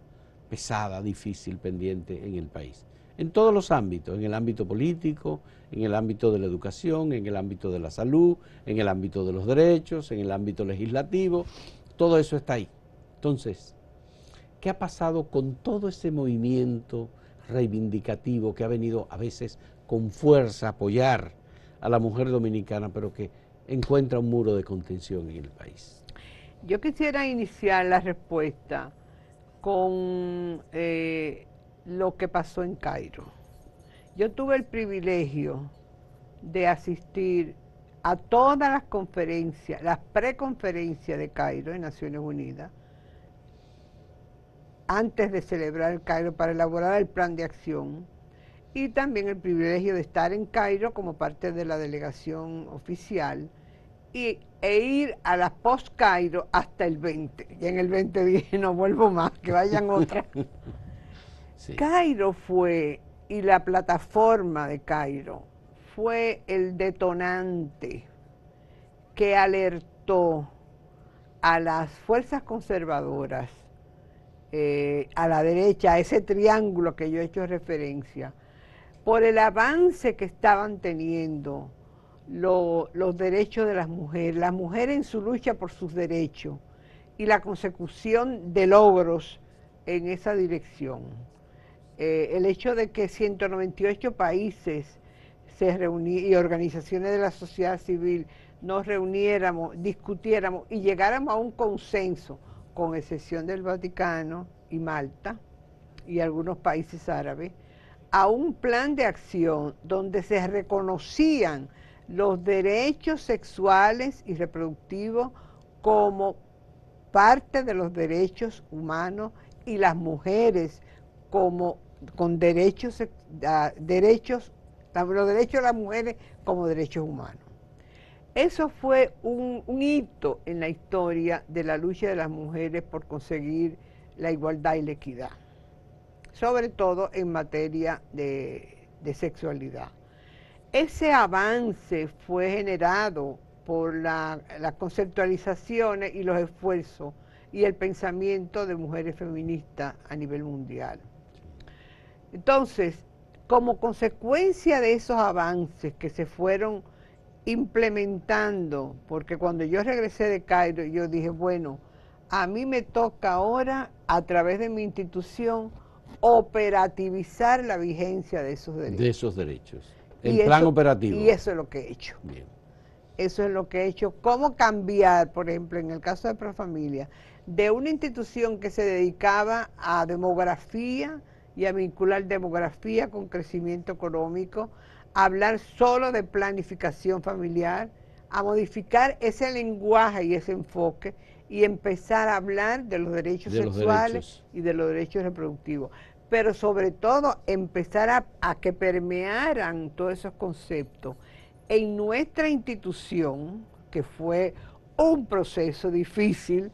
Speaker 1: pesada, difícil, pendiente en el país. En todos los ámbitos, en el ámbito político, en el ámbito de la educación, en el ámbito de la salud, en el ámbito de los derechos, en el ámbito legislativo, todo eso está ahí. Entonces, ¿qué ha pasado con todo ese movimiento reivindicativo que ha venido a veces con fuerza a apoyar a la mujer dominicana, pero que encuentra un muro de contención en el país?
Speaker 2: Yo quisiera iniciar la respuesta con lo que pasó en Cairo. Yo tuve el privilegio de asistir a todas las conferencias, las preconferencias de Cairo en Naciones Unidas, antes de celebrar el Cairo para elaborar el plan de acción, y también el privilegio de estar en Cairo como parte de la delegación oficial e ir a la post-Cairo hasta el 20. Y en el 20 dije, no vuelvo más, que vayan otras. Sí. Cairo fue, y la plataforma de Cairo, fue el detonante que alertó a las fuerzas conservadoras, a la derecha, a ese triángulo que yo he hecho referencia, por el avance que estaban teniendo los derechos de las mujeres en su lucha por sus derechos y la consecución de logros en esa dirección. El hecho de que 198 países y organizaciones de la sociedad civil nos reuniéramos, discutiéramos y llegáramos a un consenso, con excepción del Vaticano y Malta y algunos países árabes, a un plan de acción donde se reconocían los derechos sexuales y reproductivos como parte de los derechos humanos y las mujeres como con los derechos de las mujeres como derechos humanos. Eso fue un hito en la historia de la lucha de las mujeres por conseguir la igualdad y la equidad, sobre todo en materia de sexualidad. Ese avance fue generado por las conceptualizaciones y los esfuerzos y el pensamiento de mujeres feministas a nivel mundial. Entonces, como consecuencia de esos avances que se fueron implementando, porque cuando yo regresé de Cairo, yo dije, bueno, a mí me toca ahora, a través de mi institución, operativizar la vigencia de esos derechos.
Speaker 1: De esos derechos, en plan operativo.
Speaker 2: Y eso es lo que he hecho.
Speaker 1: Bien.
Speaker 2: Eso es lo que he hecho. ¿Cómo cambiar, por ejemplo, en el caso de Profamilia, de una institución que se dedicaba a demografía y a vincular demografía con crecimiento económico, a hablar solo de planificación familiar, a modificar ese lenguaje y ese enfoque y empezar a hablar de los derechos sexuales y de los derechos reproductivos? Pero sobre todo empezar a que permearan todos esos conceptos en nuestra institución, que fue un proceso difícil,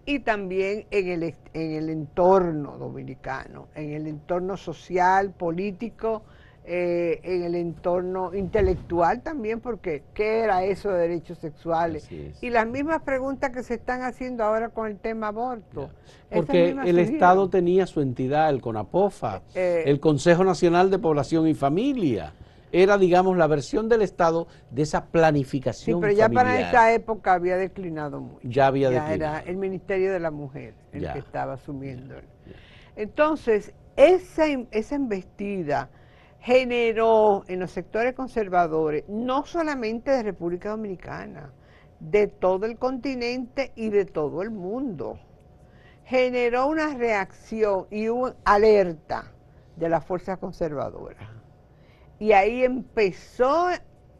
Speaker 2: y también en el entorno dominicano, en el entorno social, político, en el entorno intelectual también, porque ¿qué era eso de derechos sexuales? Y las mismas preguntas que se están haciendo ahora con el tema aborto.
Speaker 1: Porque el Estado tenía su entidad, el CONAPOFA, el Consejo Nacional de Población y Familia. Era, digamos, la versión del Estado de esa planificación
Speaker 2: familiar. Sí, pero ya
Speaker 1: familiar.
Speaker 2: para esa época había declinado mucho.
Speaker 1: Ya había declinado.
Speaker 2: Era el Ministerio de la Mujer el que estaba asumiendo. Entonces, esa embestida generó en los sectores conservadores, no solamente de República Dominicana, de todo el continente y de todo el mundo, generó una reacción y una alerta de las fuerzas conservadoras. Y ahí empezó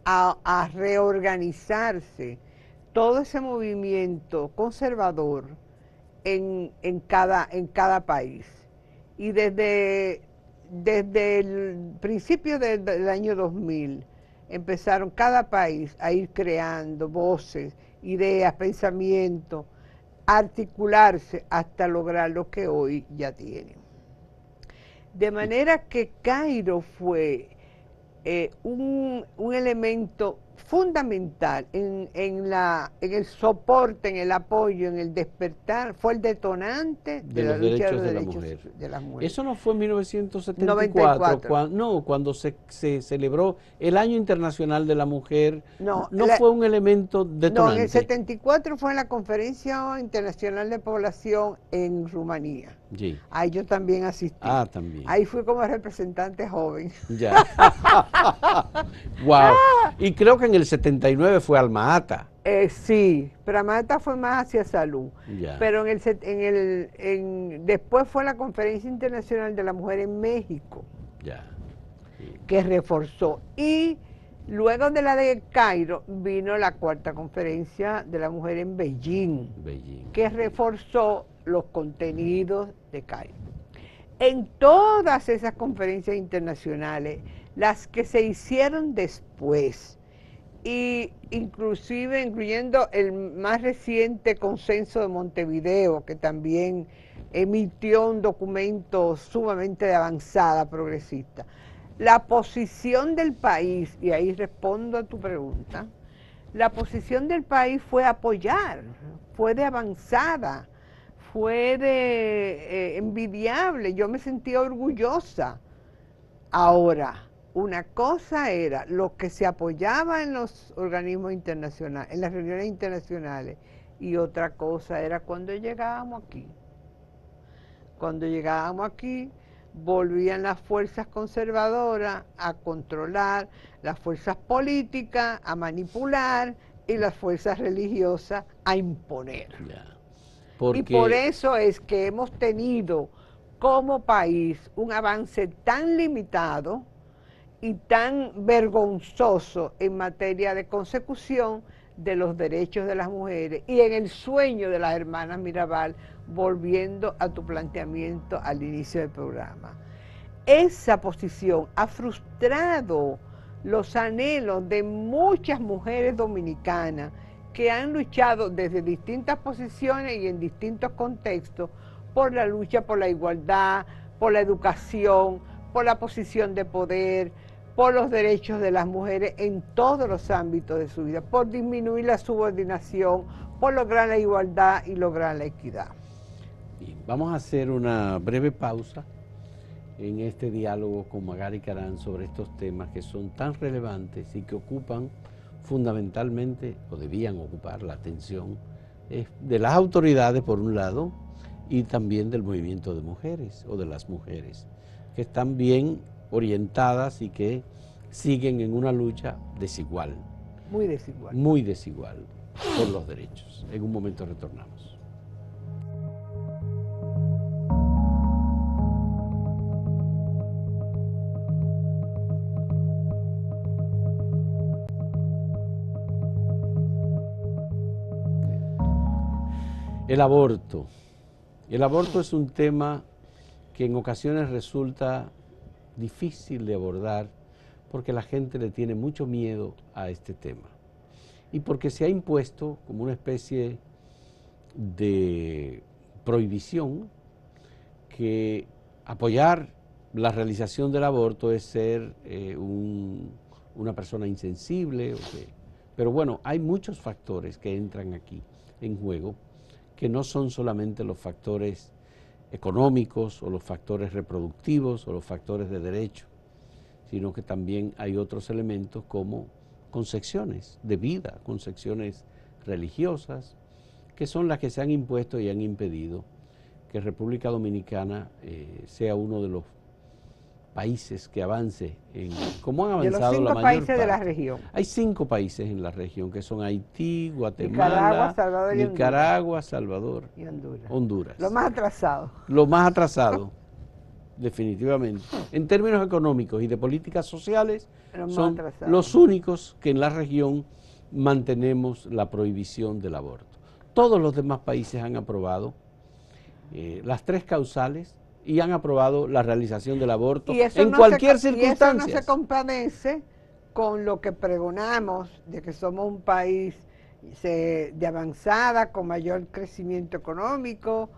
Speaker 2: a reorganizarse todo ese movimiento conservador en cada país. Y desde el principio del año 2000 empezaron cada país a ir creando voces, ideas, pensamientos, articularse hasta lograr lo que hoy ya tienen. De manera que Cairo fue un elemento fundamental en el soporte, en el apoyo, en el despertar, fue el detonante de la lucha de los derechos de las mujeres.
Speaker 1: Eso no fue en 1974, cuando se celebró el Año Internacional de la Mujer, no fue un elemento detonante.
Speaker 2: No, en el 74 fue en la Conferencia Internacional de Población en Rumanía.
Speaker 1: Sí.
Speaker 2: Ahí yo también asistí.
Speaker 1: Ah, también.
Speaker 2: Ahí fui como representante joven.
Speaker 1: Ya. Wow. Y creo que en el 79 fue Alma-Ata.
Speaker 2: Sí, pero Alma-Ata fue más hacia salud.
Speaker 1: Ya.
Speaker 2: Pero después fue la Conferencia Internacional de la Mujer en México.
Speaker 1: Ya. Sí.
Speaker 2: Que reforzó. Y luego de la de Cairo vino la cuarta Conferencia de la Mujer en Beijing. Que reforzó los contenidos de Cairo. En todas esas conferencias internacionales, las que se hicieron después, y incluyendo el más reciente Consenso de Montevideo, que también emitió un documento sumamente de avanzada progresista, la posición del país, y ahí respondo a tu pregunta, la posición del país fue apoyar, fue de avanzada, fue de envidiable, yo me sentía orgullosa. Ahora, una cosa era lo que se apoyaba en los organismos internacionales, en las reuniones internacionales, y otra cosa era cuando llegábamos aquí. Cuando llegábamos aquí, volvían las fuerzas conservadoras a controlar, las fuerzas políticas a manipular y las fuerzas religiosas a imponer. Y por eso es que hemos tenido como país un avance tan limitado y tan vergonzoso en materia de consecución de los derechos de las mujeres y en el sueño de las hermanas Mirabal, volviendo a tu planteamiento al inicio del programa. Esa posición ha frustrado los anhelos de muchas mujeres dominicanas que han luchado desde distintas posiciones y en distintos contextos por la lucha por la igualdad, por la educación, por la posición de poder, por los derechos de las mujeres en todos los ámbitos de su vida, por disminuir la subordinación, por lograr la igualdad y lograr la equidad.
Speaker 1: Bien, vamos a hacer una breve pausa en este diálogo con Magali Carán sobre estos temas que son tan relevantes y que ocupan fundamentalmente, o debían ocupar, la atención de las autoridades por un lado y también del movimiento de mujeres o de las mujeres, que están bien orientadas y que siguen en una lucha desigual.
Speaker 2: Muy desigual.
Speaker 1: Muy desigual por los derechos. En un momento retornamos. El aborto. El aborto es un tema que en ocasiones resulta difícil de abordar porque la gente le tiene mucho miedo a este tema y porque se ha impuesto como una especie de prohibición que apoyar la realización del aborto es ser una persona insensible. Pero bueno, hay muchos factores que entran aquí en juego, que no son solamente los factores económicos o los factores reproductivos o los factores de derecho, sino que también hay otros elementos como concepciones de vida, concepciones religiosas, que son las que se han impuesto y han impedido que República Dominicana sea uno de los países que avance, como han avanzado la mayor parte.
Speaker 2: De los 5 países de la región.
Speaker 1: Hay 5 países en la región, que son Haití, Guatemala, Nicaragua, Salvador
Speaker 2: y
Speaker 1: Honduras.
Speaker 2: Lo más atrasado.
Speaker 1: Lo más atrasado, definitivamente. En términos económicos y de políticas sociales, son los únicos que en la región mantenemos la prohibición del aborto. Todos los demás países han aprobado las 3 causales y han aprobado la realización del aborto en cualquier circunstancia.
Speaker 2: Y eso no se compadece con lo que pregonamos de que somos un país de avanzada, con mayor crecimiento económico,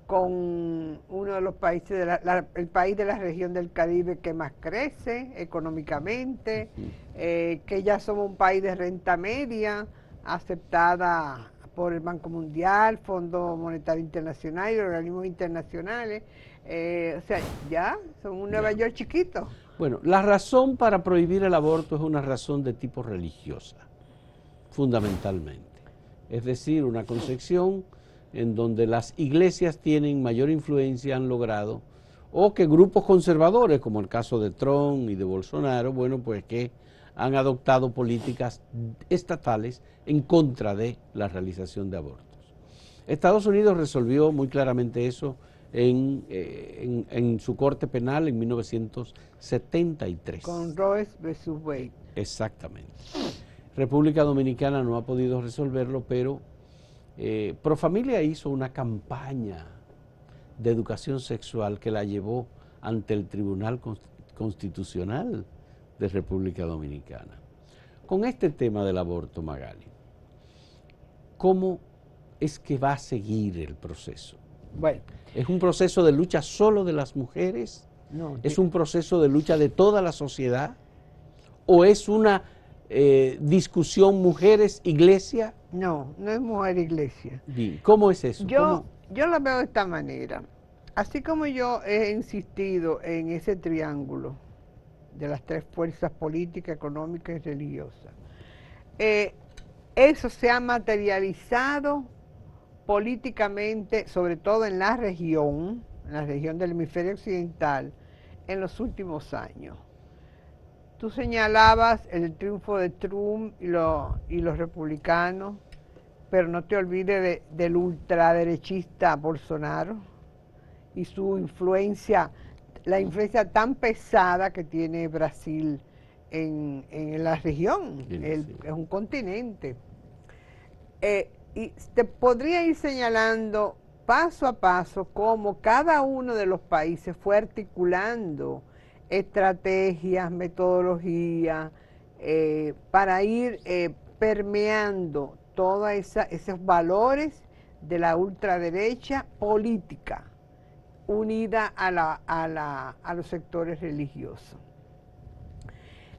Speaker 2: con uno de los países, el país de la región del Caribe que más crece económicamente, que ya somos un país de renta media, aceptada por el Banco Mundial, Fondo Monetario Internacional y organismos internacionales. O sea, ya son un Nueva York chiquito.
Speaker 1: Bueno, la razón para prohibir el aborto es una razón de tipo religiosa, fundamentalmente. Es decir, una concepción en donde las iglesias tienen mayor influencia, han logrado, o que grupos conservadores, como el caso de Trump y de Bolsonaro, bueno, pues que han adoptado políticas estatales en contra de la realización de abortos. Estados Unidos resolvió muy claramente eso en su corte penal en 1973.
Speaker 2: Con Roe versus Wade.
Speaker 1: Exactamente. República Dominicana no ha podido resolverlo, pero Profamilia hizo una campaña de educación sexual que la llevó ante el Tribunal Constitucional de República Dominicana. Con este tema del aborto, Magali, ¿cómo es que va a seguir el proceso?
Speaker 2: Bueno,
Speaker 1: ¿es un proceso de lucha solo de las mujeres?
Speaker 2: No,
Speaker 1: ¿es un proceso de lucha de toda la sociedad? ¿O es una discusión mujeres-iglesia?
Speaker 2: No, no es mujer-iglesia.
Speaker 1: ¿Cómo es eso?
Speaker 2: Yo la veo de esta manera. Así como yo he insistido en ese triángulo de las 3 fuerzas políticas, económicas y religiosas, eso se ha materializado políticamente, sobre todo en la región del hemisferio occidental, en los últimos años. Tú señalabas el triunfo de Trump y los republicanos, pero no te olvides del ultraderechista Bolsonaro y su influencia, la influencia tan pesada que tiene Brasil en la región. Es un continente. Y te podría ir señalando paso a paso cómo cada uno de los países fue articulando estrategias, metodologías, para ir permeando todos esos valores de la ultraderecha política, unida a los sectores religiosos.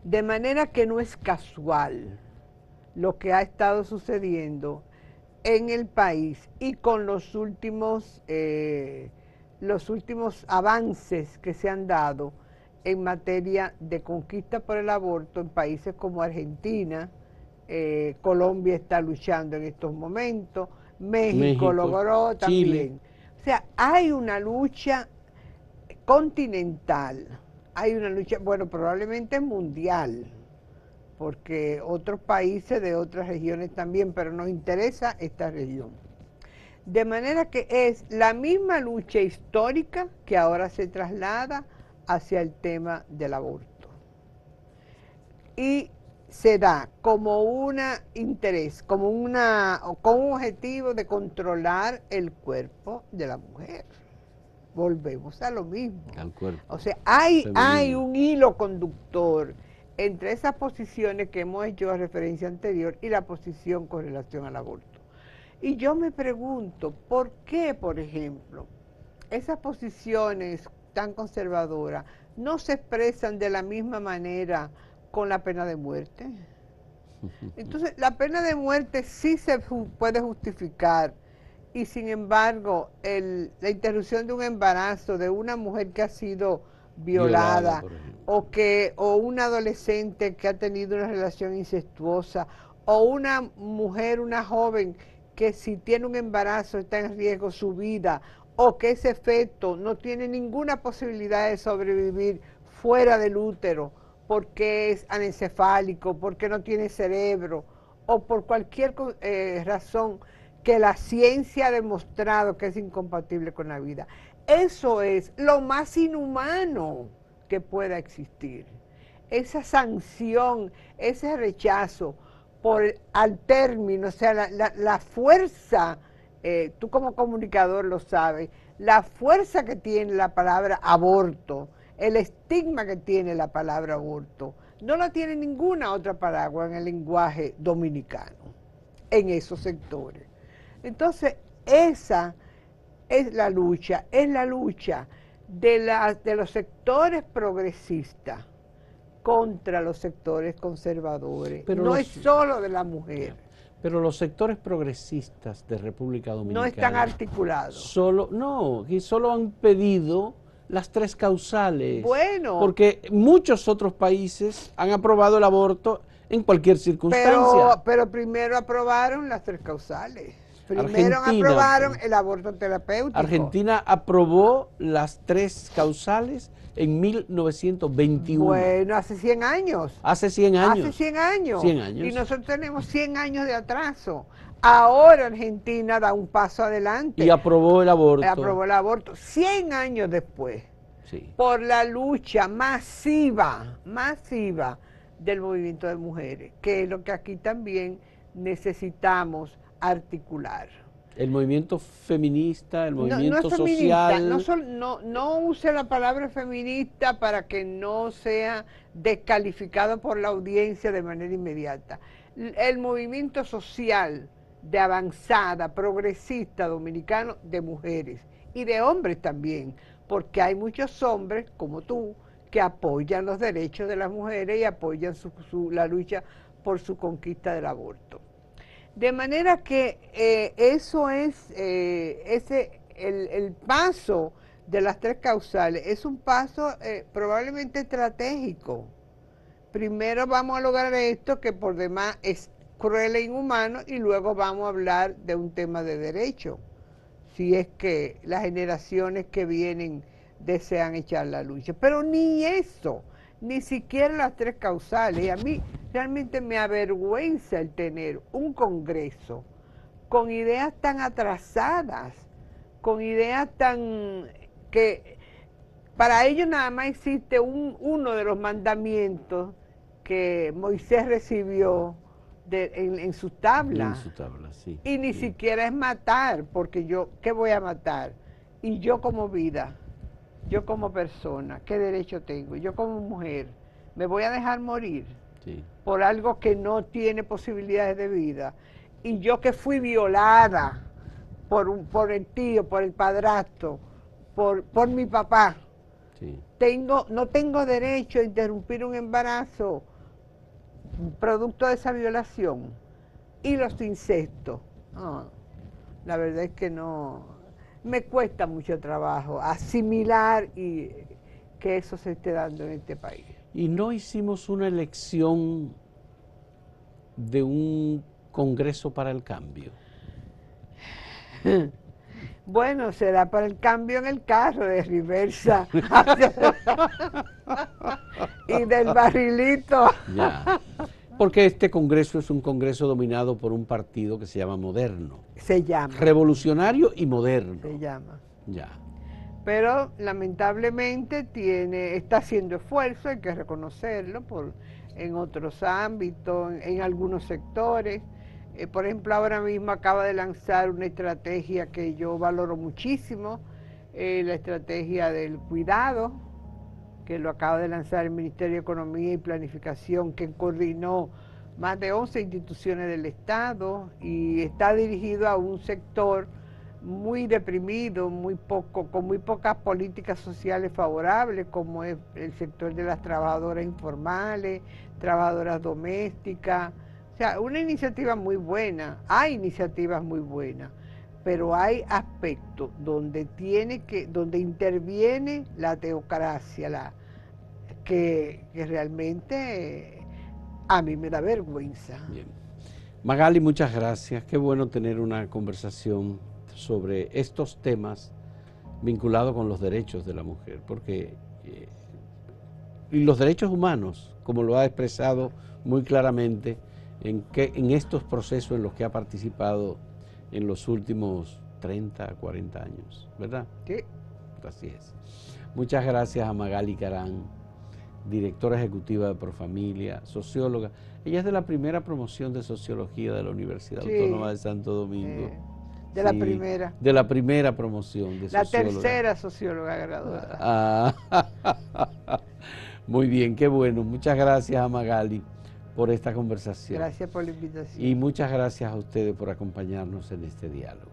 Speaker 2: De manera que no es casual lo que ha estado sucediendo en el país y con los últimos avances que se han dado en materia de conquista por el aborto en países como Argentina, Colombia está luchando en estos momentos, México logró también. Chile. O sea, hay una lucha continental, hay una lucha, bueno, probablemente mundial, porque otros países de otras regiones también, pero nos interesa esta región. De manera que es la misma lucha histórica que ahora se traslada hacia el tema del aborto. Y se da como un interés, como un objetivo de controlar el cuerpo de la mujer. Volvemos a lo mismo.
Speaker 1: Al cuerpo.
Speaker 2: O sea, hay un hilo conductor entre esas posiciones que hemos hecho a referencia anterior y la posición con relación al aborto. Y yo me pregunto, ¿por qué, por ejemplo, esas posiciones tan conservadoras no se expresan de la misma manera con la pena de muerte? Entonces, la pena de muerte sí se puede justificar y sin embargo, la interrupción de un embarazo de una mujer que ha sido violada
Speaker 1: por ejemplo.
Speaker 2: o un adolescente que ha tenido una relación incestuosa o una mujer, una joven que si tiene un embarazo está en riesgo su vida o que ese feto no tiene ninguna posibilidad de sobrevivir fuera del útero porque es anencefálico, porque no tiene cerebro o por cualquier razón que la ciencia ha demostrado que es incompatible con la vida. Eso es lo más inhumano que pueda existir. Esa sanción, ese rechazo al término, o sea, la fuerza, tú como comunicador lo sabes, la fuerza que tiene la palabra aborto, el estigma que tiene la palabra aborto, no la tiene ninguna otra palabra en el lenguaje dominicano, en esos sectores. Entonces, esa es la lucha de los sectores progresistas contra los sectores conservadores. Pero no es solo de la mujer.
Speaker 1: Pero los sectores progresistas de República Dominicana
Speaker 2: no están articulados.
Speaker 1: Solo han pedido las 3 causales.
Speaker 2: Bueno.
Speaker 1: Porque muchos otros países han aprobado el aborto en cualquier circunstancia.
Speaker 2: Pero primero aprobaron las 3 causales. Primero aprobaron el aborto terapéutico.
Speaker 1: Argentina aprobó las 3 causales en 1921.
Speaker 2: Bueno, hace 100 años.
Speaker 1: Hace 100 años.
Speaker 2: Hace 100 años.
Speaker 1: 100 años.
Speaker 2: Y nosotros tenemos 100 años de atraso. Ahora Argentina da un paso adelante.
Speaker 1: Y aprobó el aborto.
Speaker 2: Aprobó el aborto 100 años después.
Speaker 1: Sí.
Speaker 2: Por la lucha masiva del movimiento de mujeres, que es lo que aquí también necesitamos articular.
Speaker 1: El movimiento feminista, el movimiento social.
Speaker 2: No use la palabra feminista para que no sea descalificado por la audiencia de manera inmediata. El movimiento social de avanzada, progresista dominicano de mujeres y de hombres también, porque hay muchos hombres como tú que apoyan los derechos de las mujeres y apoyan la lucha por su conquista del aborto. De manera que eso es, el paso de las 3 causales es un paso probablemente estratégico. Primero vamos a lograr esto que por demás es cruel e inhumano y luego vamos a hablar de un tema de derecho, si es que las generaciones que vienen desean echar la lucha. Pero ni eso, ni siquiera las 3 causales. Y a mí realmente me avergüenza el tener un Congreso con ideas tan atrasadas, con ideas tan que para ellos nada más existe uno de los mandamientos que Moisés recibió en su tabla.
Speaker 1: En su tabla, sí.
Speaker 2: Y ni siquiera es matar, porque yo, ¿qué voy a matar? Y yo como vida, yo como persona, ¿qué derecho tengo? Yo como mujer, ¿me voy a dejar morir?
Speaker 1: Sí.
Speaker 2: Por algo que no tiene posibilidades de vida. Y yo que fui violada por el tío, por el padrastro, por mi papá,
Speaker 1: sí.
Speaker 2: no tengo derecho a interrumpir un embarazo producto de esa violación. Y los incestos. La verdad es que no, me cuesta mucho trabajo asimilar y que eso se esté dando en este país.
Speaker 1: Y no hicimos una elección de un Congreso para el Cambio.
Speaker 2: Bueno, será para el cambio en el carro de reversa y del barrilito.
Speaker 1: Ya. Porque este Congreso es un Congreso dominado por un partido que se llama Moderno.
Speaker 2: Se llama.
Speaker 1: Revolucionario y moderno.
Speaker 2: Se llama.
Speaker 1: Ya.
Speaker 2: Pero lamentablemente está haciendo esfuerzo, hay que reconocerlo, en otros ámbitos, en algunos sectores. Por ejemplo, ahora mismo acaba de lanzar una estrategia que yo valoro muchísimo, la estrategia del cuidado, que lo acaba de lanzar el Ministerio de Economía y Planificación, que coordinó más de 11 instituciones del Estado y está dirigido a un sector muy deprimido, con muy pocas políticas sociales favorables, como es el sector de las trabajadoras informales, trabajadoras domésticas. O sea, una iniciativa muy buena, hay iniciativas muy buenas, pero hay aspectos donde donde interviene la teocracia, que realmente a mí me da vergüenza.
Speaker 1: Bien. Magali, muchas gracias. Qué bueno tener una conversación sobre estos temas vinculados con los derechos de la mujer, porque y los derechos humanos, como lo ha expresado muy claramente en estos procesos en los que ha participado en los últimos 30, 40 años, ¿verdad?
Speaker 2: Sí.
Speaker 1: Así es. Muchas gracias a Magali Carán, directora ejecutiva de Profamilia, socióloga. Ella es de la primera promoción de sociología de la Universidad Autónoma de Santo Domingo.
Speaker 2: De la primera.
Speaker 1: De la primera promoción de socióloga.
Speaker 2: La tercera socióloga graduada.
Speaker 1: Muy bien, qué bueno. Muchas gracias a Magali por esta conversación.
Speaker 2: Gracias por la invitación.
Speaker 1: Y muchas gracias a ustedes por acompañarnos en este diálogo.